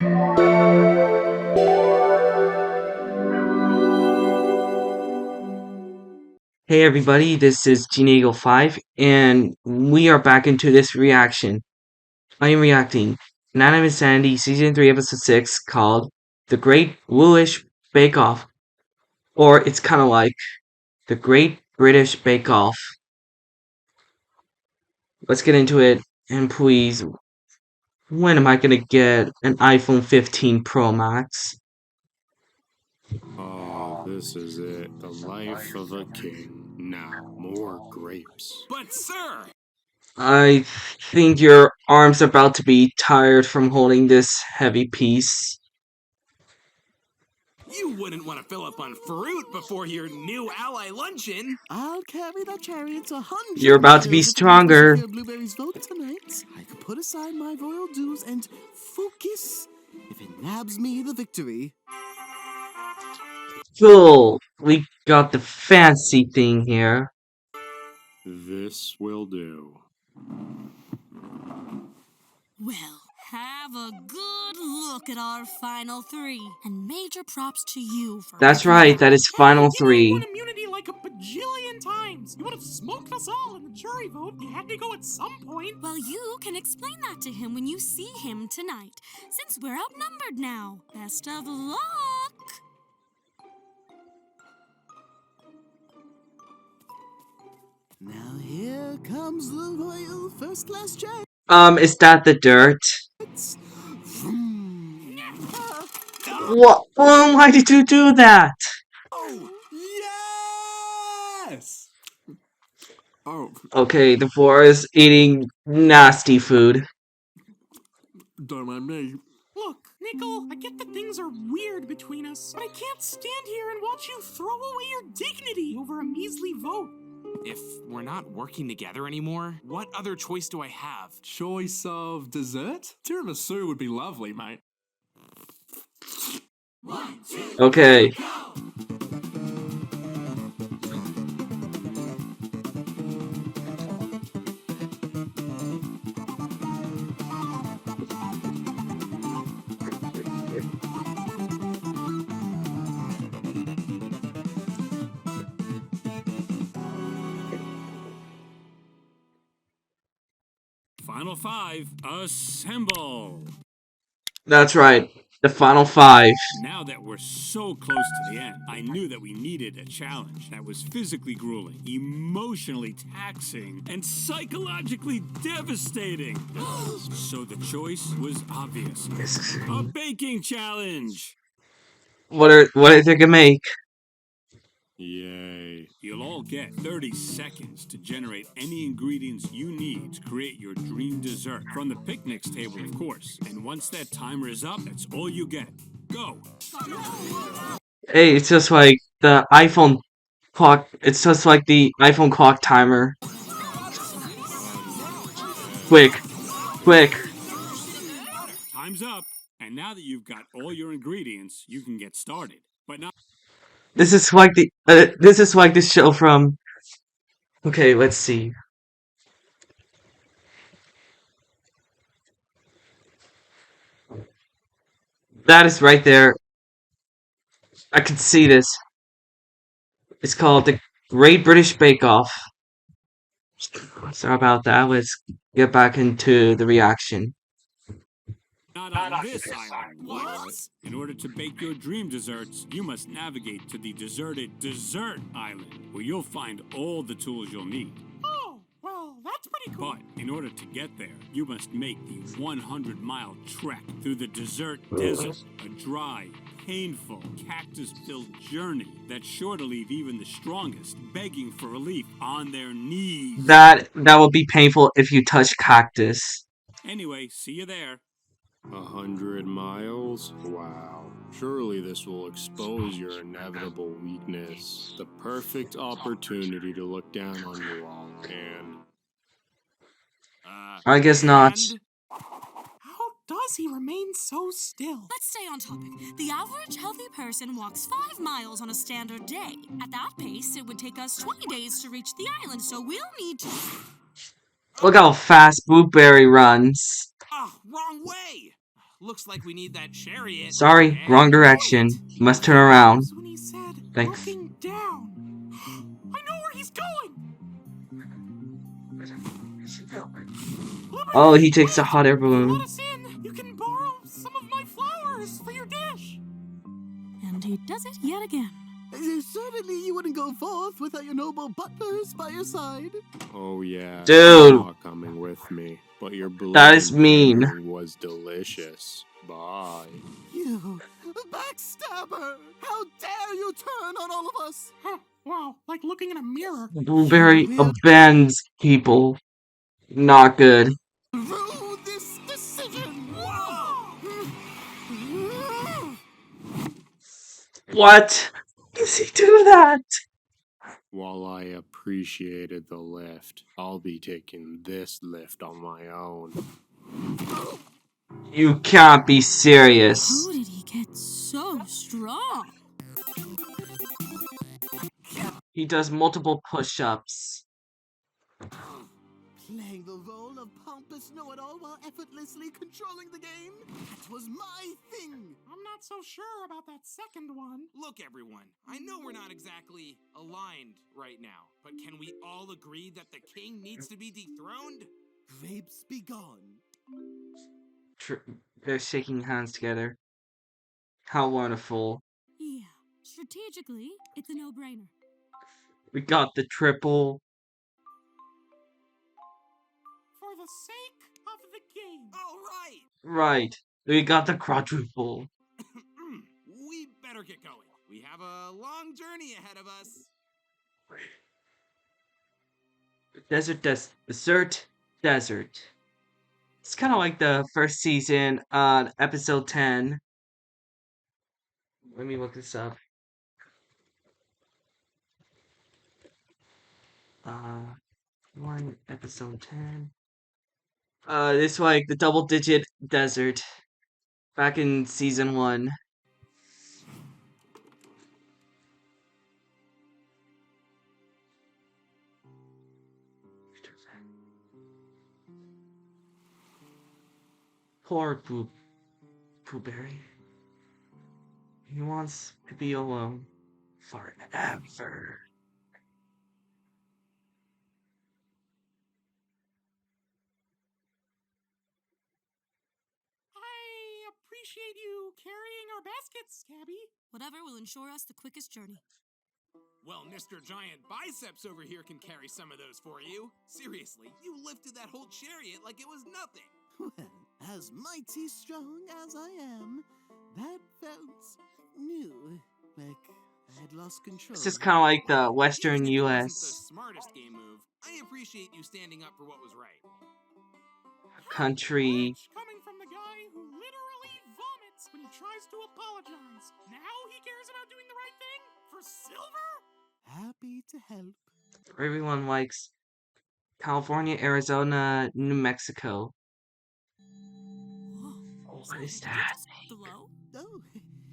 Hey everybody, this is Eagle 5 and we are back into this reaction. I am reacting Inanimate Sandy Season 3 Episode 6 called The Great Woolish Bake Off. Or it's kinda like The Great British Bake Off. Let's get into it, and please, when am I gonna get an iPhone 15 Pro Max? Oh, this is it. The life of a king. Now, more grapes. But, sir! I think your arm's about to be tired from holding this heavy piece. You wouldn't want to fill up on fruit before your new ally luncheon. I'll carry that chariot 100 You're about to be miles if it stronger. means to secure Blueberry's vote tonight. I can put aside my royal dues and focus if it nabs me the victory. Cool. We got the fancy thing here. This will do. Well, have a good look at our final three. And major props to you for... That's right, that is final three. You won immunity like a bajillion times. You would have smoked us all in the jury vote. You had to go at some point. Well, you can explain that to him when you see him tonight, since we're outnumbered now. Best of luck! Now here comes the royal first-class chariot. Is that the dirt? What? Oh, why did you do that? Oh, yes! Oh, Okay, the boar is eating nasty food. don't mind me. Look, Nickel, I get that things are weird between us, but I can't stand here and watch you throw away your dignity over a measly vote. If we're not working together anymore, what other choice do I have? Choice of dessert? Tiramisu would be lovely, mate. Okay. Final five, assemble! That's right. The final five. Now that we're so close to the end, I knew that we needed a challenge that was physically grueling, emotionally taxing, and psychologically devastating. So the choice was obvious. A baking challenge! What are they gonna make? Yay. You'll all get 30 seconds to generate any ingredients you need to create your dream dessert. From the picnics table, of course. And once that timer is up, that's all you get. Go! Hey, it's just like the iPhone clock. It's just like the iPhone clock timer. Quick, quick. Time's up. And now that you've got all your ingredients, you can get started. But not... This is like the show from. Okay, let's see. That is right there. I can see this. It's called The Great British Bake Off. Sorry about that. Let's get back into the reaction. Not on this island. What? In order to bake your dream desserts, you must navigate to the deserted Dessert Island, where you'll find all the tools you'll need. Oh, well, that's pretty cool. But in order to get there, you must make the 100-mile trek through the desert desert, a dry, painful, cactus-filled journey that's sure to leave even the strongest begging for relief on their knees. That would be painful if you touch cactus. Anyway, see you there. 100 miles? Wow. Surely this will expose your inevitable weakness. The perfect opportunity to look down on you all, and... I guess not. How does he remain so still? Let's stay on topic. The average healthy person walks 5 miles on a standard day. At that pace, it would take us 20 days to reach the island, so we'll need to... Look how fast Blueberry runs. Ah, wrong way! Looks like we need that chariot. Sorry, wrong direction. Must turn around. When he said, Thanks. looking down. I know where he's going! Oh, he takes a hot air If you let balloon. us in, you can borrow some of my flowers for your dish. And he does it yet again. Certainly you wouldn't go forth without your noble butlers by your side. Oh yeah, Dude. you're not coming with me, but your balloon That is mean. pandering was delicious. Bye. You backstabber! How dare you turn on all of us? Huh, wow, like looking in a mirror. Blueberry abandons people. Not good. Rue this decision! What? Does he do that? While I appreciated the lift, I'll be taking this lift on my own. You can't be serious. How did he get so strong? He does multiple push-ups. Playing the role of pompous know-it-all while effortlessly controlling the game? That was my thing! I'm not so sure about that second one. Look, everyone, I know we're not exactly aligned right now, but can we all agree that the king needs to be dethroned? Grapes be gone. They're shaking hands together. How wonderful. Yeah, strategically, it's a no-brainer. We got the triple. For the sake of the game. All right! Right. We got the quadruple. We better get going. We have a long journey ahead of us. Desert. It's kind of like the first season, episode 10. Let me look this up. Episode 10. This like the double-digit desert. Back in season 1. Poor Blueberry. He wants to be alone forever. I appreciate you carrying our baskets, Cabby. Whatever will ensure us the quickest journey. Well, Mr. Giant Biceps over here can carry some of those for you. Seriously, you lifted that whole chariot like it was nothing. Well, as mighty strong as I am, that felt new. Like I'd lost control. This is kind of like the Western Even if it wasn't U.S. the smartest game move, I appreciate you standing up for what was right. country. Coming from the guy who literally vomits when he tries to apologize. Now he cares about doing the right thing? For silver? Happy to help. Everyone likes California, Arizona, New Mexico. Whoa. What is Did that? it just glow? Oh,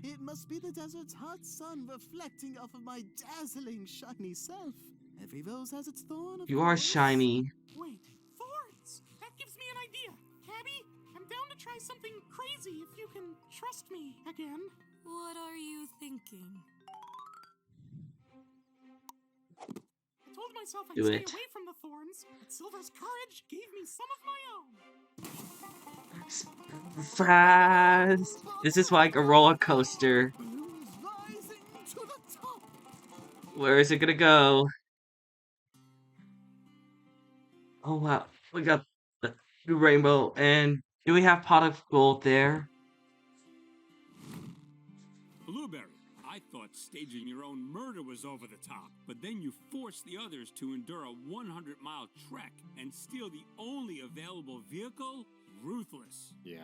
it must be the desert's hot sun reflecting off of my dazzling, shiny self. Every rose has its thorn, of You are course. shiny. Wait, thorns! That gives me an idea. Cabby, I'm down to try something crazy if you can trust me again. What are you thinking? I told myself I'd Do stay it. away from the thorns, but Silver's courage gave me some of my own. Fast. This is like a roller coaster. Balloons rising to the top. Where is it gonna go? Oh wow, we got the rainbow. And do we have pot of gold there? Blueberry, I thought staging your own murder was over the top, but then you forced the others to endure a 100-mile trek and steal the only available vehicle? Ruthless. Yeah,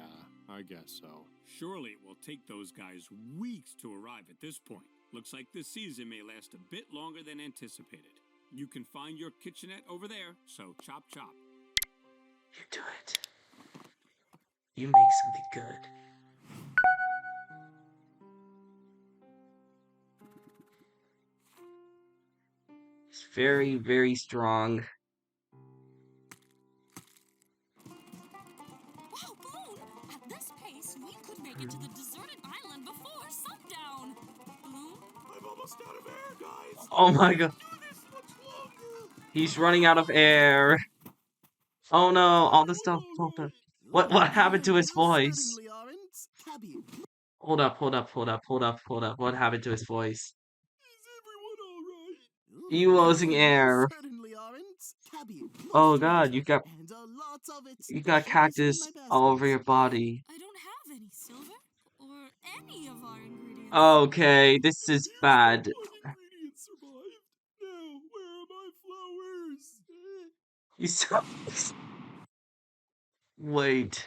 I guess so. Surely it will take those guys weeks to arrive at this point. Looks like this season may last a bit longer than anticipated. You can find your kitchenette over there, so chop chop. You do it. You make something good. It's very, very strong. Wow, Boone! At this pace, we Oh my god. Do this much longer. He's running out of air. Oh no, all the stuff. What happened to his You voice? certainly aren't. Cabby, Hold up. What happened to his voice? Is everyone alright? He losing you air. certainly aren't. Cabby, Oh god, moisturizer, and a lot of it. you got Put this in cactus my all over basket. your body. I don't have any silver or any of our ingredients. Okay, this is bad. One ingredient survived. Now, where are my flowers? You so Wait,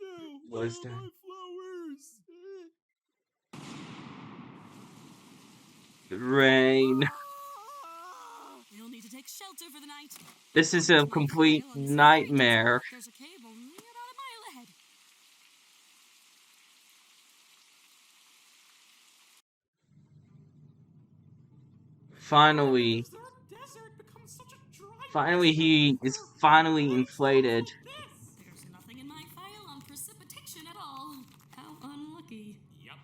Now, what where is are that? my flowers? Rain. We'll need to take shelter for the night. This is a Wait for a complete while and see if we can nightmare. tell. There's a cable about a mile ahead. Finally, Has our desert become such a dry finally he is wasteland finally for inflated. examples like this? There's nothing in my file on precipitation at all. How unlucky. Yep,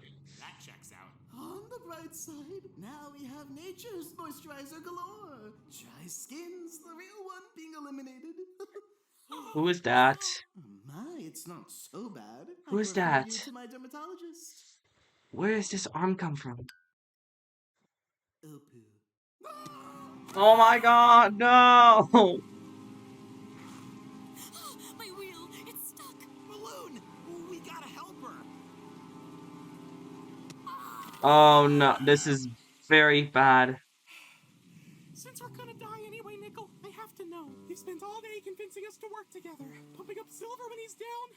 that checks out. On the bright side, now we have nature's moisturizer galore. Dry skins, the real one being eliminated. Who is that? My, it's not so bad. Who I is refer that? you to my dermatologist. Where does this arm come from? Opoo. Oh my god, no! My wheel, it's stuck. Balloon! We gotta help her! Oh no, this is very bad. Since we're gonna die anyway, Nickel, I have to know. You've spent all day convincing us to work together, pumping up Silver when he's down,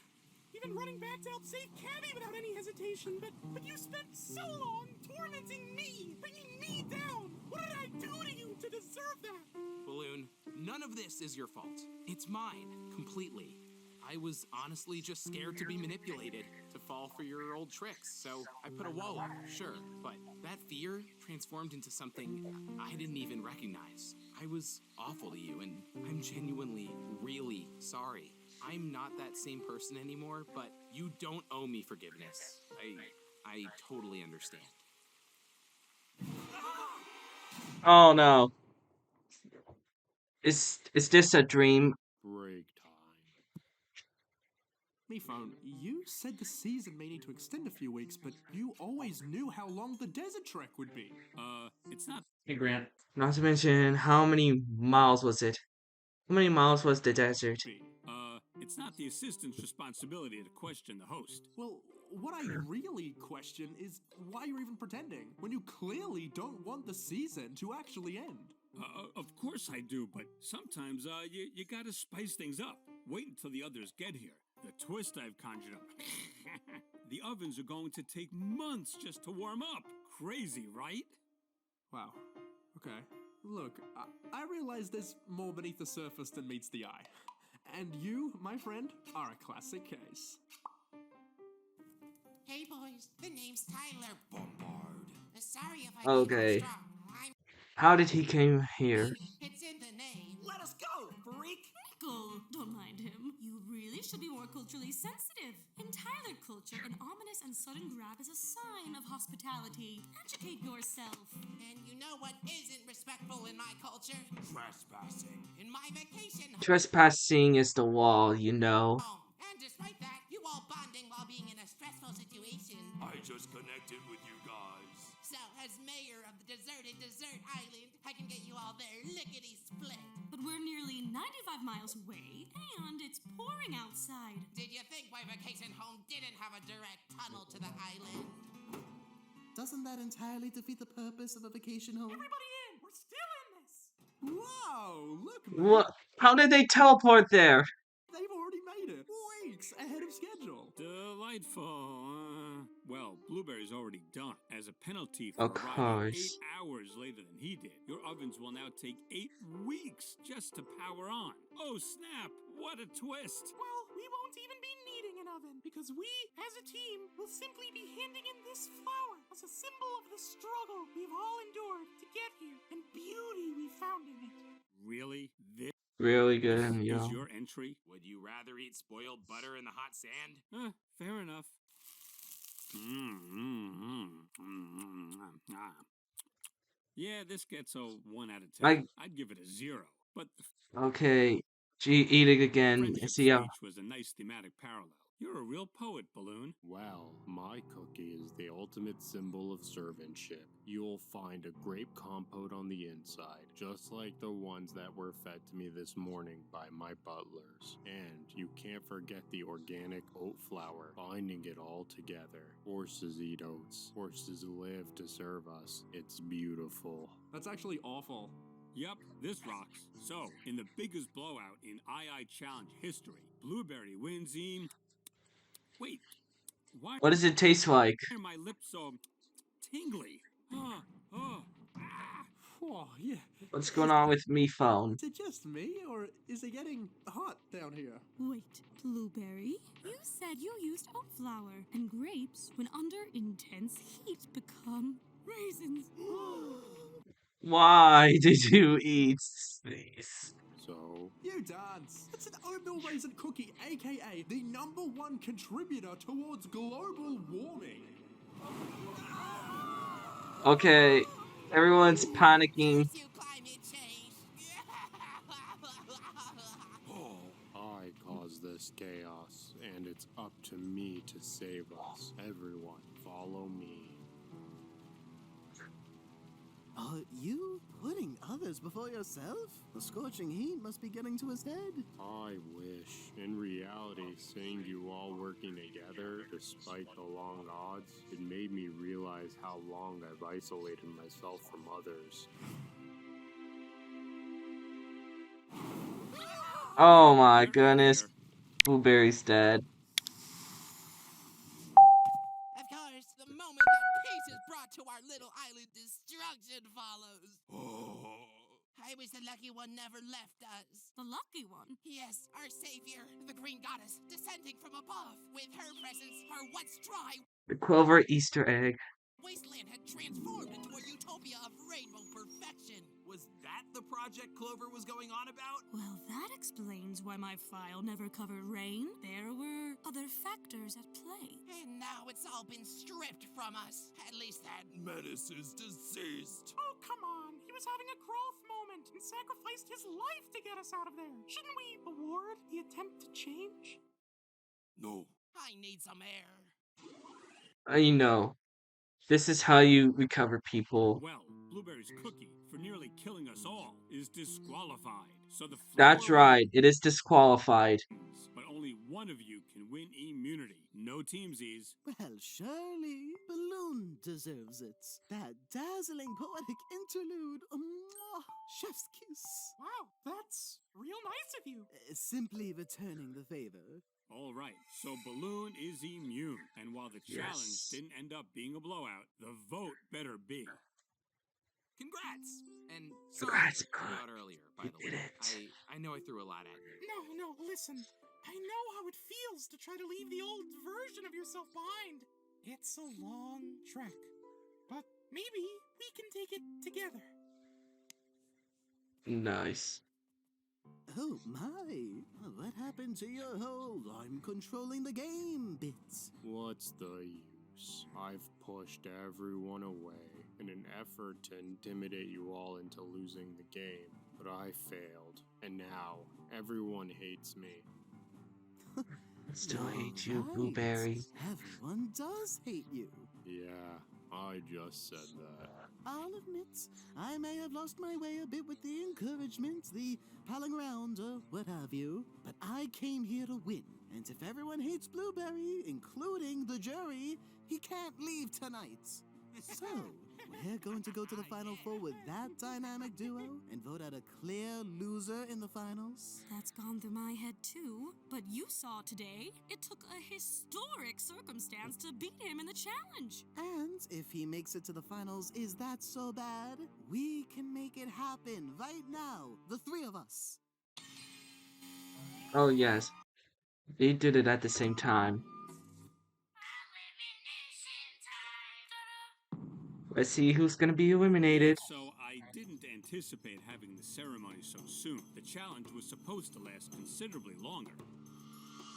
even running back to help save Cabby without any hesitation. But you spent so long tormenting me, bringing me down. What did I do to you to deserve that? Balloon, none of this is your fault. It's mine, completely. I was honestly just scared to be manipulated, to fall for your old tricks, so I put a wall up, sure. But that fear transformed into something I didn't even recognize. I was awful to you, and I'm genuinely, really sorry. I'm not that same person anymore, but you don't owe me forgiveness. I totally understand. Oh no. Is this a dream? Break time. Me phone, you said the season may need to extend a few weeks, but you always knew how long the desert trek would be. It's not Hey, Grant. Not to mention, how many miles was it? How many miles was the desert? it's not the assistant's responsibility to question the host. Well, what I really question is why you're even pretending when you clearly don't want the season to actually end. Of course I do, but sometimes, you gotta spice things up. Wait until the others get here. The twist I've conjured up. The ovens are going to take months just to warm up. Crazy, right? Wow. Okay. Look, I realize there's more beneath the surface than meets the eye. And you, my friend, are a classic case. Hey boys, the name's Tyler Bombard. Sorry if I Okay. came strong. How did he came here? It's in the name. Let us go, freak! Nickel, don't mind him. You really should be more culturally sensitive. In Tyler culture, an ominous and sudden grab is a sign of hospitality. Educate yourself. And you know what isn't respectful in my culture? Trespassing. In my vacation home. Trespassing is the wall, you know. And despite that, you all bonding while being in a stressful situation. I just connected with you guys. So, as mayor of the deserted desert island, I can get you all there lickety-split. But we're nearly 95 miles away, and it's pouring outside. Did you think my vacation home didn't have a direct tunnel to the island? Doesn't that entirely defeat the purpose of a vacation home? Everybody in! We're still in this! Wow, look, man. What? How did they teleport there? They've already made it. Weeks ahead of schedule. Delightful. Well, Blueberry's already done. As a penalty for Of arriving 8 course. hours later than he did, your ovens will now take 8 weeks just to power on. Oh, snap. What a twist. Well, we won't even be needing an oven, because we, as a team, will simply be handing in this flower as a symbol of the struggle we've all endured to get here, and beauty we found in it. Really? This Really good, is yo. your entry? Would you rather eat spoiled butter in the hot sand? Fair enough. Yeah, this gets a 1 out of 10. I'd give it a 0. But Okay, eat it again. friendship See ya. speech was a nice thematic parallel. You're a real poet, Balloon. Well, my cookie is the ultimate symbol of servantship. You'll find a grape compote on the inside, just like the ones that were fed to me this morning by my butlers. And you can't forget the organic oat flour, binding it all together. Horses eat oats. Horses live to serve us. It's beautiful. That's actually awful. Yup, this rocks. So, in the biggest blowout in II Challenge history, Blueberry wins in... Wait, why What does it taste like? are my lips so tingly? Ah. Oh, yeah. What's going on with me phone? Is it just me, or is it getting hot down here? Wait, Blueberry? You said you used oat flour, and grapes, when under intense heat, become raisins. Why did you eat this? So, You dance. It's an oatmeal raisin cookie, aka the #1 contributor towards global warming. Okay, everyone's panicking. Curse you, climate change. I caused this chaos, and it's up to me to save us. Everyone, follow me. Are you putting others before yourself? The scorching heat must be getting to his head. I wish. In reality, seeing you all working together, despite the long odds, it made me realize how long I've isolated myself from others. Oh my goodness. Blueberry's dead. Of course, the moment that peace is brought to our little island, destruction follows. I was the lucky one never left us. The lucky one? Yes, our savior, the green goddess, descending from above. With her presence, our once dry The Clover Easter egg. wasteland had transformed into a utopia of rainbow perfection. Was that the project Clover was going on about? Well, that explains why my file never covered rain. There were other factors at play. And now it's all been stripped from us. At least that Menace is deceased. Oh, come on. He was having a growth moment and sacrificed his life to get us out of there. Shouldn't we award the attempt to change? No. I need some air. You know, this is how you recover people. Well, Blueberry's cookie, for nearly killing us all, is disqualified. So the That's flower right, it is disqualified. wins, but only one of you can win immunity. No teamsies. Well, surely Balloon deserves it. That dazzling poetic interlude. Chef's kiss. Wow, that's real nice of you. Simply returning the favor. All right, so Balloon is immune. And while the challenge Yes. didn't end up being a blowout, the vote better be. Congrats! And sorry Congrats, to cut you out earlier, by you the way. did it. I know I threw a lot at you. No, listen. I know how it feels to try to leave the old version of yourself behind. It's a long trek. But maybe we can take it together. Nice. Oh my, what happened to your whole I'm controlling the game bits? What's the use? I've pushed everyone away in an effort to intimidate you all into losing the game, but I failed, and now everyone hates me. Still hate you, Right. Blueberry. Everyone does hate you. Yeah, I just said that. I'll admit, I may have lost my way a bit with the encouragement, the palling around, or what have you, but I came here to win. And if everyone hates Blueberry, including the jury, he can't leave tonight. So, we're going to go to the Final Four with that dynamic duo and vote out a clear loser in the finals. That's gone through my head too. But you saw today, it took a historic circumstance to beat him in the challenge. And if he makes it to the finals, is that so bad? We can make it happen right now, the three of us. Oh, yes. They did it at the same time. Let's see who's gonna be eliminated. So I didn't anticipate having the ceremony so soon. The challenge was supposed to last considerably longer.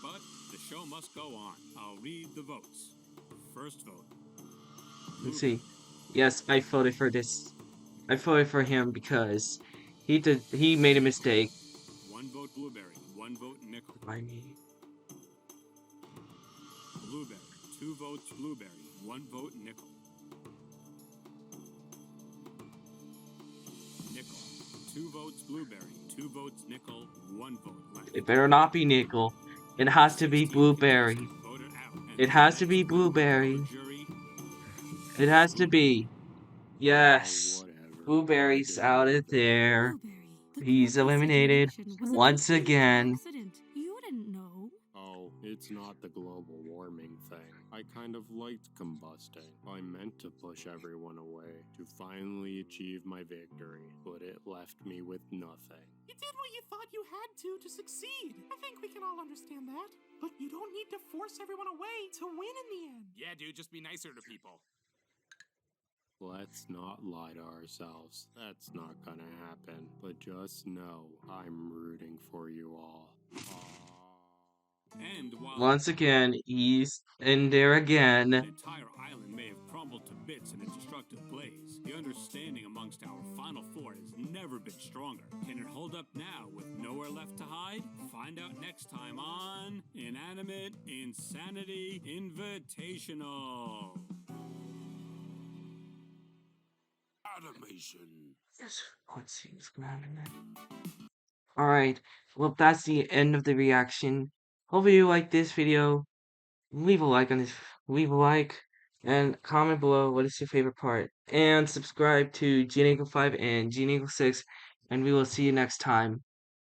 But the show must go on. I'll read the votes. First vote. Let's see. Yes, I voted for this. I voted for him because he made a mistake. 1 vote blueberry, 1 vote nickel. By me. Blueberry, 2 votes blueberry, 1 vote nickel. Nickel, 2 votes blueberry, 2 votes nickel, 1 vote left. It better not be nickel. It has to be 16 blueberry. contestants voted out, and It the has to next be vote from our blueberry. jury, It has to be. Oh, Yes. whatever. Blueberry's I out did of there. Blueberry, the He's purple eliminated situation was a once complete again. accident. You didn't know. Oh, it's not the global warming thing. I kind of liked combusting. I meant to push everyone away to finally achieve my victory, but it left me with nothing. You did what you thought you had to succeed. I think we can all understand that. But you don't need to force everyone away to win in the end. Yeah, dude, just be nicer to people. Let's not lie to ourselves. That's not gonna happen. But just know I'm rooting for you all. and while Once again, he's in there an again. entire island may have crumbled to bits in its destructive blaze, the understanding amongst our final four has never been stronger. Can it hold up now with nowhere left to hide? Find out next time on Inanimate Insanity Invitational. Animation. Yes, let's see what's going on in there. Alright, well that's the end of the reaction. Hopefully you like this video. Leave a like on this, leave a like, and comment below what is your favorite part. And subscribe to G5 and G6, and we will see you next time.